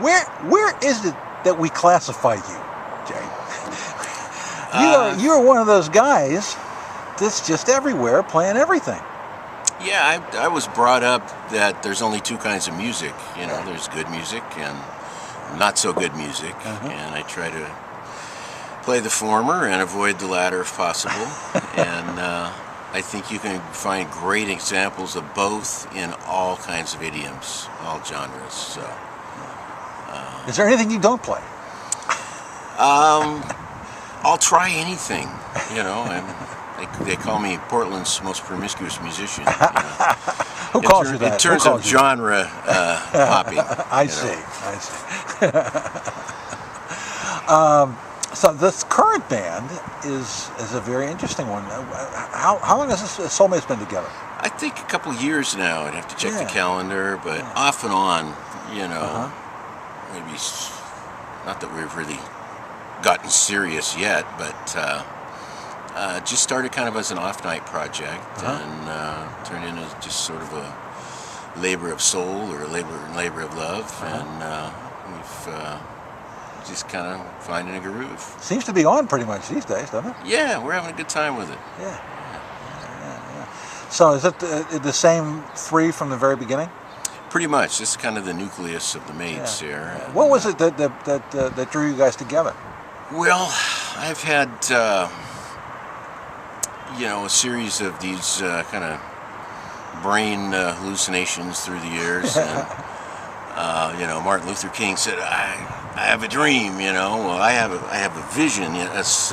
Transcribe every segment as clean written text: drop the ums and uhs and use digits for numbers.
Where is it that we classify you, Jay? You're one of those guys that's just everywhere playing everything. Yeah, I was brought up that there's only two kinds of music. You know, there's good music and not so good music, and I try to play the former and avoid the latter if possible. And I think you can find great examples of both in all kinds of idioms, all genres. So, is there anything you don't play? I'll try anything. You know, they call me Portland's most promiscuous musician. You know. Who calls you that? In terms of genre hopping. I see. So this current band is a very interesting one. How long has Soulmates been together? I think a couple of years now. I'd have to check the calendar, but off and on, you know, maybe not that we've really gotten serious yet, but just started kind of as an off-night project and turned into just sort of a labor of soul or a labor of love, and we've just kind of finding a groove. Seems to be on pretty much these days, doesn't it? Yeah, we're having a good time with it. Yeah. So is it the same three from the very beginning? Pretty much. This is kind of the nucleus of the Mates here. What was it that drew you guys together? Well, I've had you know, a series of these kind of brain hallucinations through the years. And, you know, Martin Luther King said, "I have a dream." You know, well, I have a vision. You know, us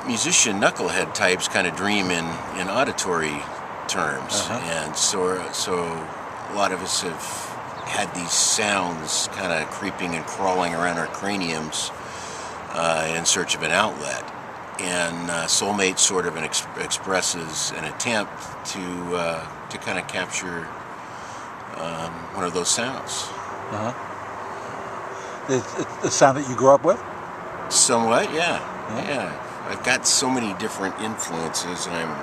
musician knucklehead types kind of dream in auditory terms, and so a lot of us have had these sounds kind of creeping and crawling around our craniums in search of an outlet. And Soulmates sort of expresses an attempt to kind of capture one of those sounds. The sound that you grew up with? Somewhat, yeah. I've got so many different influences, and I'm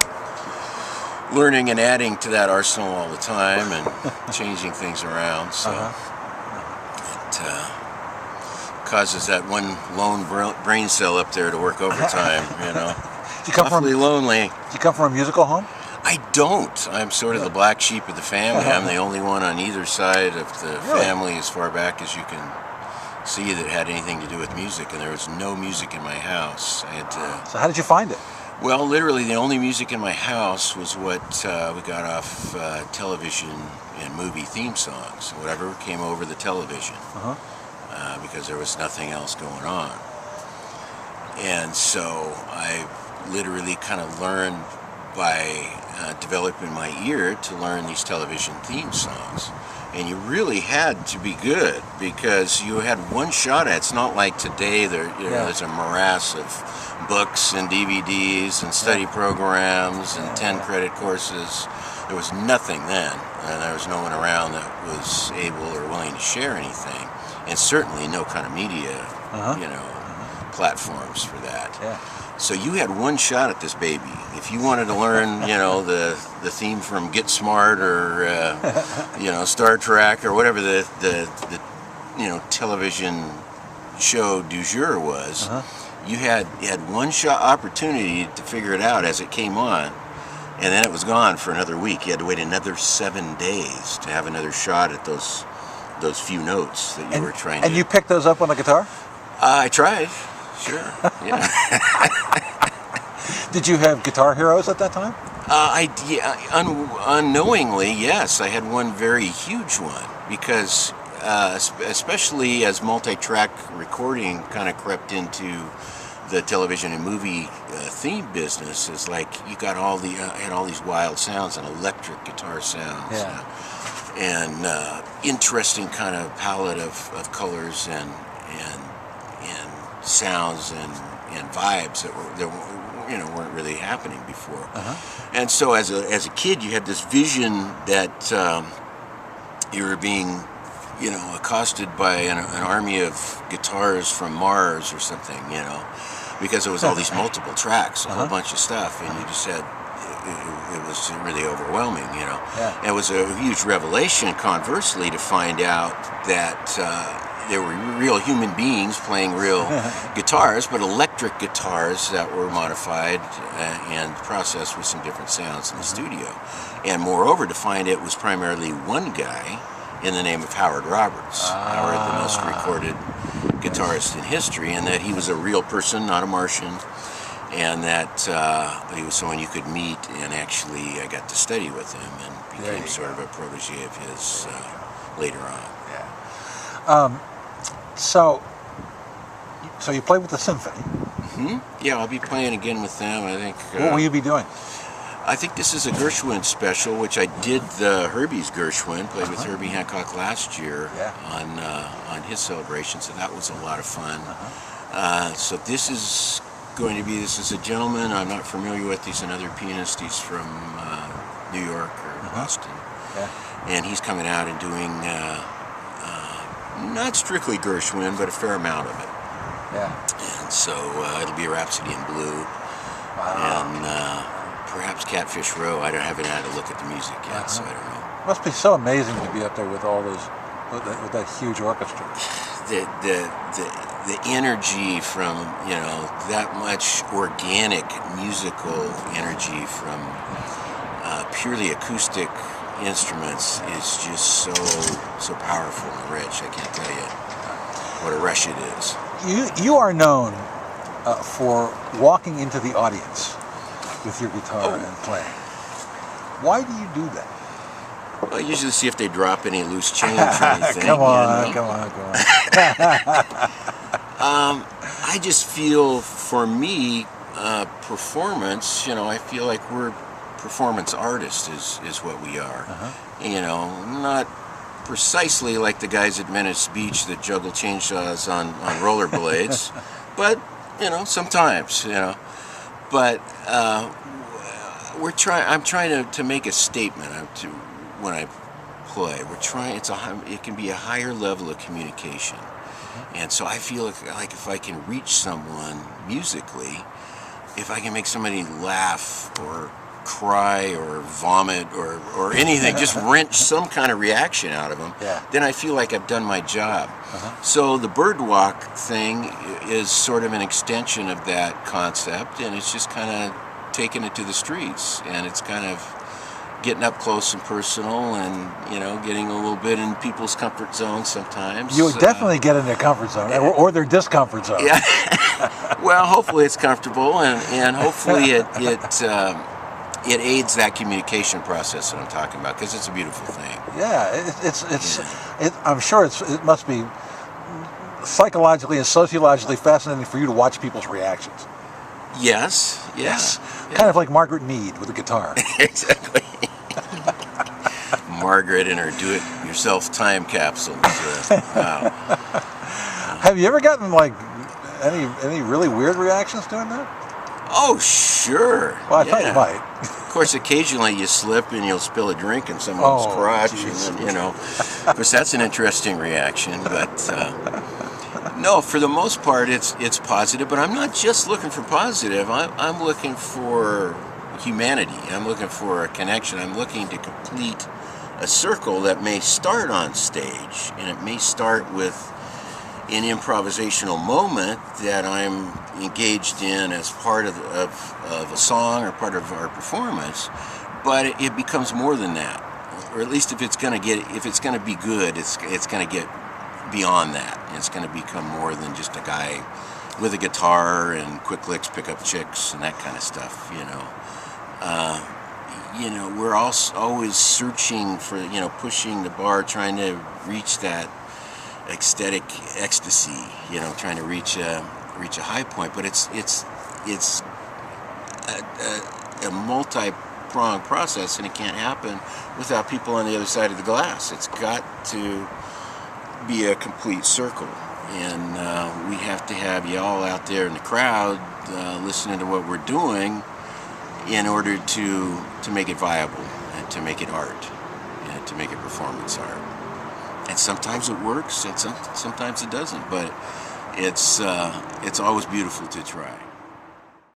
learning and adding to that arsenal all the time and changing things around. So it causes that one lone brain cell up there to work overtime, you know. Awfully lonely. Do you come from a musical home? I don't. I'm sort of the black sheep of the family. I'm the only one on either side of the family as far back as you can see that had anything to do with music, and there was no music in my house. I had to... So how did you find it? Well, literally the only music in my house was what we got off television and movie theme songs, whatever came over the television, because there was nothing else going on. And so I literally kind of learned by developing my ear to learn these television theme songs. And you really had to be good, because you had one shot at it. It's not like today there's a morass of books and DVDs and study programs and 10-credit courses. There was nothing then, and there was no one around that was able or willing to share anything, and certainly no kind of media, platforms for that. So you had one shot at this baby. If you wanted to learn, the theme from Get Smart or Star Trek or whatever the television show du jour was, you had one shot opportunity to figure it out as it came on, and then it was gone for another week. You had to wait another 7 days to have another shot at those few notes that you were trying to. And you picked those up on the guitar? I tried. Sure. Yeah. Did you have guitar heroes at that time? Unknowingly, yes. I had one very huge one, because especially as multi-track recording kind of crept into the television and movie theme business, is like you got had all these wild sounds and electric guitar sounds, and interesting kind of palette of colors and sounds and vibes that weren't really happening before. And so as a kid, you had this vision that you were being accosted by an army of guitars from Mars or something, because there was all these multiple tracks, a whole bunch of stuff, and you just had it was really overwhelming, Yeah. It was a huge revelation, conversely, to find out that there were real human beings playing real guitars, but electric guitars that were modified and processed with some different sounds in the studio. And moreover, to find it was primarily one guy in the name of Howard Roberts. Howard, the most recorded guitarist in history, and that he was a real person, not a Martian, and that he was someone you could meet, and actually I got to study with him and became sort of a protege of his later on. Yeah. So you play with the symphony. Yeah, I'll be playing again with them, I think. What will you be doing? I think this is a Gershwin special, which I did the Herbie's Gershwin, played with Herbie Hancock last year on his celebration, so that was a lot of fun. So this is this is a gentleman I'm not familiar with. He's another pianist. He's from New York or Boston. Yeah. And he's coming out and doing not strictly Gershwin, but a fair amount of it. Yeah. And so it'll be a Rhapsody in Blue. And perhaps Catfish Row. I haven't had a look at the music yet, so I don't know. It must be so amazing to be up there with all those, with that huge orchestra. The energy from that much organic musical energy from purely acoustic instruments is just so powerful and rich. I can't tell you what a rush it is. You are known for walking into the audience with your guitar and playing. Why do you do that? Well, I usually see if they drop any loose change or anything. Come on. I just feel, for me, performance, I feel like we're performance artists is what we are. Not precisely like the guys at Venice Beach that juggle chainsaws on rollerblades, but, sometimes, But I'm trying to make a statement when I play. It can be a higher level of communication. And so I feel like if I can reach someone musically, if I can make somebody laugh or cry or vomit or anything, just wrench some kind of reaction out of them, then I feel like I've done my job. So the bird walk thing is sort of an extension of that concept, and it's just kind of taking it to the streets, and it's kind of getting up close and personal, and getting a little bit in people's comfort zone sometimes. You definitely get in their comfort zone, or their discomfort zone. Yeah. Well, hopefully it's comfortable, and hopefully it aids that communication process that I'm talking about, because it's a beautiful thing. Yeah, I'm sure it must be psychologically and sociologically fascinating for you to watch people's reactions. Yes. Kind of like Margaret Mead with a guitar. Exactly. Margaret and her do-it-yourself time capsules. Wow. Have you ever gotten any really weird reactions doing that? Oh, sure. Well, I thought you might. Of course, occasionally you slip and you'll spill a drink in someone's crotch, geez. and then, of course, that's an interesting reaction. But no, for the most part, it's positive. But I'm not just looking for positive. I'm looking for humanity. I'm looking for a connection. I'm looking to complete a circle that may start on stage, and it may start with an improvisational moment that I'm engaged in as part of a song or part of our performance, but it becomes more than that. Or at least if it's going to be good, it's going to get beyond that. It's going to become more than just a guy with a guitar and quick licks, pick up chicks, and that kind of stuff. We're always searching for, pushing the bar, trying to reach that ecstatic ecstasy, trying to reach a high point, but it's a multi-pronged process, and it can't happen without people on the other side of the glass. It's got to be a complete circle, and we have to have you all out there in the crowd listening to what we're doing in order to make it viable and to make it art and to make it performance art. And sometimes it works, and sometimes it doesn't. But it's always beautiful to try.